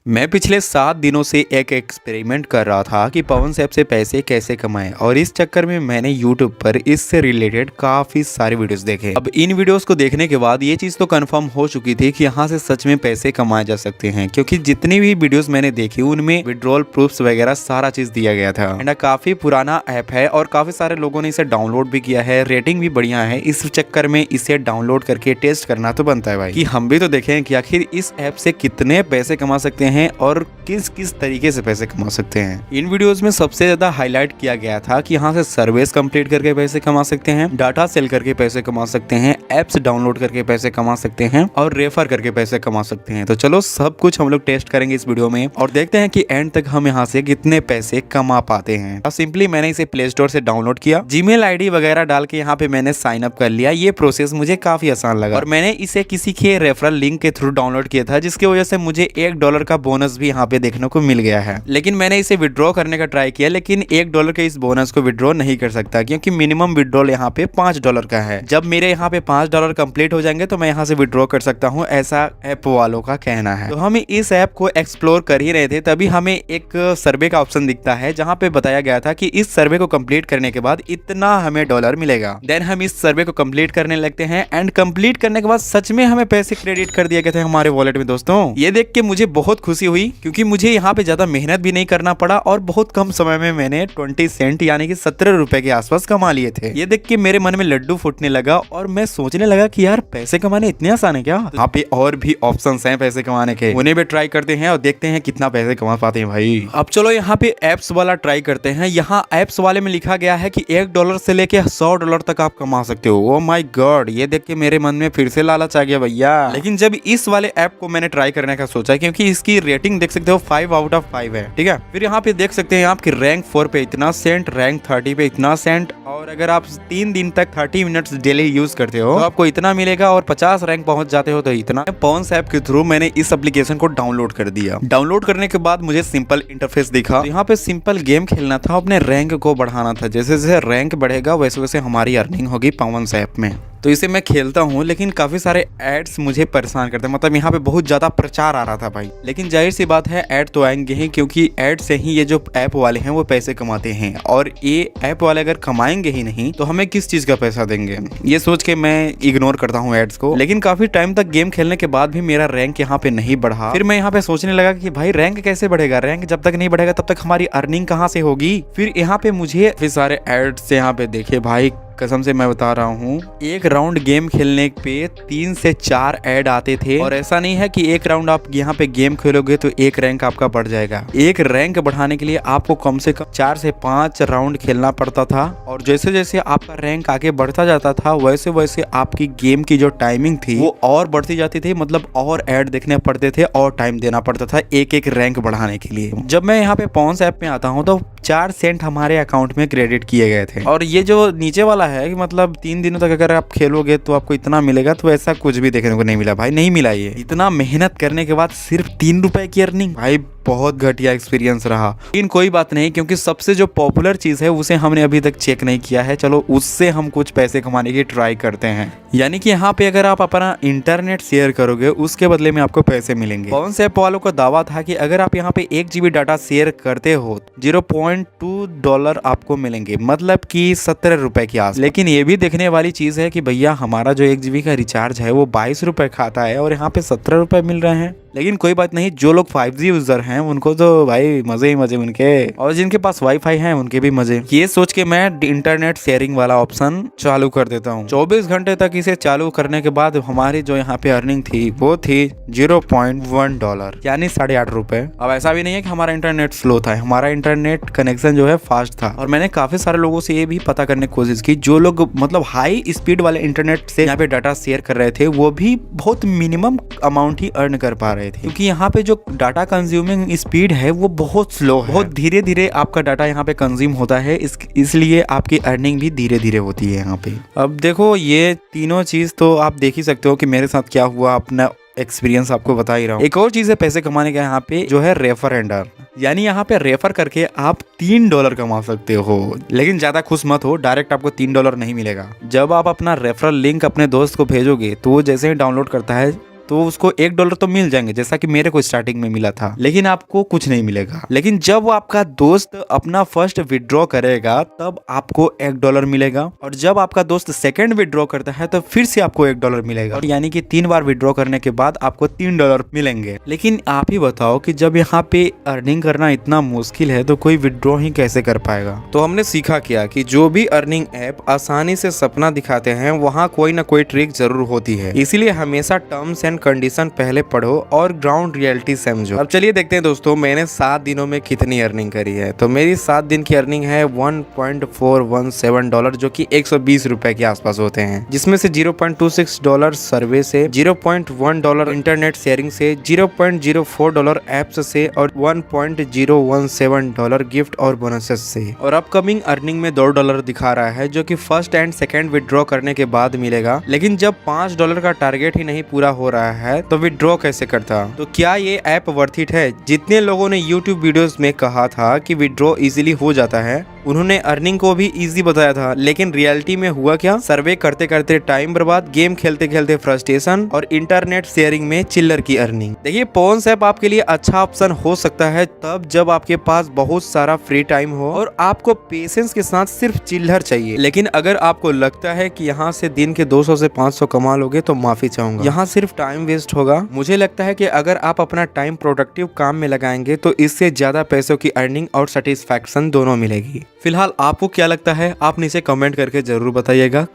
मैं पिछले 7 दिनों से एक एक्सपेरिमेंट कर रहा था कि पवन ऐप से पैसे कैसे कमाएं और इस चक्कर में मैंने YouTube पर इससे रिलेटेड काफी सारे वीडियोस देखे। अब इन वीडियोस को देखने के बाद ये चीज तो कंफर्म हो चुकी थी कि यहाँ से सच में पैसे कमाए जा सकते हैं, क्योंकि जितनी भी वीडियोस मैंने देखी उनमें विड्रॉल प्रूफ्स वगैरह सारा चीज दिया गया था। एंड काफी पुराना ऐप है और काफी सारे लोगों ने इसे डाउनलोड भी किया है, रेटिंग भी बढ़िया है। इस चक्कर में इसे डाउनलोड करके टेस्ट करना तो बनता है भाई, कि हम भी तो देखें कि आखिर इस ऐप से कितने पैसे कमा सकते हैं और किस किस तरीके से पैसे कमा सकते हैं। इन वीडियोस में सबसे ज्यादा हाईलाइट किया गया था कि यहाँ से सर्विस कंप्लीट करके पैसे कमा सकते हैं, डाटा सेल करके पैसे कमा सकते हैं, एप्स डाउनलोड करके पैसे कमा सकते हैं और रेफर करके पैसे कमा सकते हैं। तो चलो सब कुछ हम लोग टेस्ट करेंगे इस वीडियो में और देखते हैं कि एंड तक हम यहाँ से कितने पैसे कमा पाते हैं। अब सिंपली मैंने इसे प्ले स्टोर से डाउनलोड किया, जीमेल आईडी वगैरह डाल के यहाँ पे मैंने साइन अप कर लिया। ये प्रोसेस मुझे काफी आसान लगा और मैंने इसे किसी के रेफरल लिंक के थ्रू डाउनलोड किया था, जिसकी वजह से मुझे $1 का बोनस भी यहाँ पे देखने को मिल गया है। लेकिन मैंने इसे विड्रॉ करने का ट्राई किया, लेकिन $1 के इस बोनस को विड्रॉ नहीं कर सकता, क्योंकि मिनिमम विड्रॉल यहाँ पे $5 का है। जब मेरे यहाँ पे $5 कंप्लीट हो जाएंगे तो मैं यहाँ से विड्रॉ कर सकता हूँ, ऐसा ऐप वालों का कहना है। तो हम इस ऐप को एक्सप्लोर कर ही रहे थे, तभी हमें एक सर्वे का ऑप्शन दिखता है जहाँ पे बताया गया था कि इस सर्वे को कंप्लीट करने के बाद इतना हमें डॉलर मिलेगा। देन हम इस सर्वे को कंप्लीट करने लगते हैं एंड कंप्लीट करने के बाद सच में हमें पैसे क्रेडिट कर दिए गए थे हमारे वॉलेट में। दोस्तों ये देख के मुझे बहुत खुशी हुई, क्योंकि मुझे यहाँ पे ज्यादा मेहनत भी नहीं करना पड़ा और बहुत कम समय में मैंने 20 सेंट यानी कि 17 रुपए के आसपास कमा लिए थे। ये देख के मेरे मन में लड्डू फूटने लगा और मैं सोचने लगा कि यार पैसे कमाने इतने आसान है क्या। यहाँ पे और भी ऑप्शंस हैं पैसे कमाने के, उन्हें भी ट्राई करते हैं और देखते हैं कितना पैसे कमा पाते हैं भाई। अब चलो यहाँ पे एप्स वाला ट्राई करते हैं। यहाँ एप्स वाले में लिखा गया है कि $1 से लेके $100 तक आप कमा सकते हो। ओ माय गॉड, ये देख के मेरे मन में फिर से लालच आ गया भैया। लेकिन जब इस वाले ऐप को मैंने ट्राई करने का सोचा, क्योंकि इसकी रेटिंग देख सकते हो 5 आउट ऑफ 5 है, ठीक है। फिर यहाँ पे देख सकते हैं आपकी रैंक 4 पे इतना सेंट, रैंक 30 पे इतना सेंट, और अगर आप 3 दिन तक 30 मिनट्स डेली यूज करते हो तो आपको इतना मिलेगा, और 50 रैंक पहुंच जाते हो तो इतना। पवन ऐप के थ्रू मैंने इस एप्लीकेशन को डाउनलोड कर दिया। डाउनलोड करने के बाद मुझे सिंपल इंटरफेस दिखा। यहाँ पे सिंपल गेम खेलना था, अपने रैंक को बढ़ाना था। जैसे जैसे रैंक बढ़ेगा वैसे वैसे हमारी अर्निंग होगी पवन ऐप में। तो इसे मैं खेलता हूँ, लेकिन काफी सारे एड्स मुझे परेशान करते हैं। मतलब यहाँ पे बहुत ज्यादा प्रचार आ रहा था भाई, लेकिन जाहिर सी बात है ऐड तो आएंगे ही, क्योंकि ऐड से ही ये जो ऐप वाले हैं वो पैसे कमाते हैं, और ये ऐप वाले अगर कमाएंगे ही नहीं तो हमें किस चीज का पैसा देंगे। ये सोच के मैं इग्नोर करता हूँ एड्स को। लेकिन काफी टाइम तक गेम खेलने के बाद भी मेरा रैंक यहाँ पे नहीं बढ़ा। फिर मैं यहाँ पे सोचने लगा कि भाई रैंक कैसे बढ़ेगा, रैंक जब तक नहीं बढ़ेगा तब तक हमारी अर्निंग कहाँ से होगी। फिर यहाँ पे मुझे फिर सारे एड्स यहाँ पे देखे भाई, कसम से मैं बता रहा हूँ, एक राउंड गेम खेलने पे 3 से 4 ऐड आते थे। और ऐसा नहीं है कि एक राउंड आप यहाँ पे गेम खेलोगे तो एक रैंक आपका बढ़ जाएगा। एक रैंक बढ़ाने के लिए आपको कम से कम 4 से 5 राउंड खेलना पड़ता था, और जैसे जैसे आपका रैंक आगे बढ़ता जाता था वैसे वैसे आपकी गेम की जो टाइमिंग थी वो और बढ़ती जाती थी। मतलब और ऐड देखने पड़ते थे और टाइम देना पड़ता था एक एक रैंक बढ़ाने के लिए। जब मैं यहाँ पे पॉन्स ऐप में आता हूँ तो 4 सेंट हमारे अकाउंट में क्रेडिट किए गए थे। और ये जो नीचे वाला है कि मतलब 3 दिनों तक अगर आप खेलोगे तो आपको इतना मिलेगा, तो ऐसा कुछ भी देखने को नहीं मिला भाई, नहीं मिला। ये इतना मेहनत करने के बाद सिर्फ $3 की अर्निंग, भाई बहुत घटिया एक्सपीरियंस रहा। लेकिन कोई बात नहीं, क्योंकि सबसे जो पॉपुलर चीज है उसे हमने अभी तक चेक नहीं किया है। चलो उससे हम कुछ पैसे कमाने की ट्राई करते हैं। यानी कि यहाँ पे अगर आप अपना इंटरनेट शेयर करोगे उसके बदले में आपको पैसे मिलेंगे। पवन ऐप वालों का दावा था कि अगर आप यहाँ पे 1 GB डाटा शेयर करते हो $0.2 आपको मिलेंगे, मतलब कि 17 रुपए की आस। लेकिन ये भी देखने वाली चीज है कि भैया हमारा जो 1 GB का रिचार्ज है वो 22 रुपए खाता है और यहाँ पे 17 रुपए मिल रहे हैं। लेकिन कोई बात नहीं, जो लोग 5G यूजर हैं उनको तो भाई मजे ही मजे उनके, और जिनके पास वाईफाई है उनके भी मजे। ये सोच के मैं इंटरनेट शेयरिंग वाला ऑप्शन चालू कर देता हूँ। 24 घंटे तक इसे चालू करने के बाद हमारी जो यहाँ पे अर्निंग थी वो थी $0.1 यानी 8.5 रुपए। अब ऐसा भी नहीं है कि हमारा इंटरनेट स्लो था, हमारा इंटरनेट कनेक्शन जो है फास्ट था। और मैंने काफी सारे लोगों से ये भी पता करने की कोशिश की, जो लोग मतलब हाई स्पीड वाले इंटरनेट से यहाँ पे डाटा शेयर कर रहे थे वो भी बहुत मिनिमम अमाउंट ही अर्न कर पा रहे थे, क्योंकि यहाँ पे जो डाटा कंज्यूमिंग स्पीड है वो बहुत स्लो है। बहुत धीरे धीरे आपका डाटा यहाँ पे कंज्यूम होता है, इसलिए आपकी अर्निंग भी धीरे धीरे होती है यहाँ पे। अब देखो ये तीनों चीज तो आप देख ही सकते हो कि मेरे साथ क्या हुआ, अपना एक्सपीरियंस आपको बता ही रहा हूँ। एक और चीज है पैसे कमाने का यहाँ पे, जो है रेफर एंड अर्न। यानी यहाँ पे रेफर करके आप $3 कमा सकते हो। लेकिन ज्यादा खुश मत हो, डायरेक्ट आपको $3 नहीं मिलेगा। जब आप अपना रेफरल लिंक अपने दोस्त को भेजोगे तो वो जैसे ही डाउनलोड करता है तो उसको $1 तो मिल जाएंगे, जैसा कि मेरे को स्टार्टिंग में मिला था, लेकिन आपको कुछ नहीं मिलेगा। लेकिन जब आपका दोस्त अपना फर्स्ट विड्रॉ करेगा तब आपको $1 मिलेगा, और जब आपका दोस्त सेकंड विड्रॉ करता है तो फिर से आपको $1 मिलेगा, और यानी कि 3 बार विड्रॉ करने के बाद आपको $3 मिलेंगे। लेकिन आप ही बताओ कि जब यहाँ पे अर्निंग करना इतना मुश्किल है तो कोई विड्रॉ ही कैसे कर पाएगा। तो हमने सीखा क्या कि जो भी अर्निंग ऐप आसानी से सपना दिखाते हैं वहाँ कोई ना कोई ट्रिक जरूर होती है, इसीलिए हमेशा टर्म्स एंड कंडीशन पहले पढ़ो और ग्राउंड रियलिटी समझो। अब चलिए देखते हैं दोस्तों मैंने 7 दिनों में कितनी अर्निंग करी है। तो मेरी 7 दिन की अर्निंग है $1.417, जो कि 120 रुपए के आसपास होते हैं, जिसमें से $0.26 सर्वे से, $0.1 इंटरनेट शेयरिंग से, $0.04 एप्स से और $1.017 गिफ्ट और बोनसेस से। और अपकमिंग अर्निंग में $2 दिखा रहा है, जो कि फर्स्ट एंड सेकंड विड्रॉ करने के बाद मिलेगा। लेकिन जब $5 का टारगेट ही नहीं पूरा हो रहा है तो विड्रॉ कैसे करता। तो क्या ये ऐप वर्थ इट है? जितने लोगों ने यूट्यूब वीडियोस में कहा था कि विड्रॉ इजीली हो जाता है, उन्होंने अर्निंग को भी इजी बताया था, लेकिन रियलिटी में हुआ क्या? सर्वे करते करते टाइम बर्बाद, गेम खेलते खेलते फ्रस्ट्रेशन और इंटरनेट शेयरिंग में चिल्लर की अर्निंग। देखिए पॉन्स ऐप आपके लिए अच्छा ऑप्शन हो सकता है तब जब आपके पास बहुत सारा फ्री टाइम हो और आपको पेशेंस के साथ सिर्फ चिल्लर चाहिए। लेकिन अगर आपको लगता है कि यहाँ से दिन के 200 से 500 कमा लोगे तो माफी चाहूंगा, यहाँ सिर्फ टाइम वेस्ट होगा। मुझे लगता है कि अगर आप अपना टाइम प्रोडक्टिव काम में लगाएंगे तो इससे ज्यादा पैसों की अर्निंग और सेटिस्फैक्शन दोनों मिलेगी। फिलहाल आपको क्या लगता है आप नीचे कमेंट करके जरूर बताइएगा।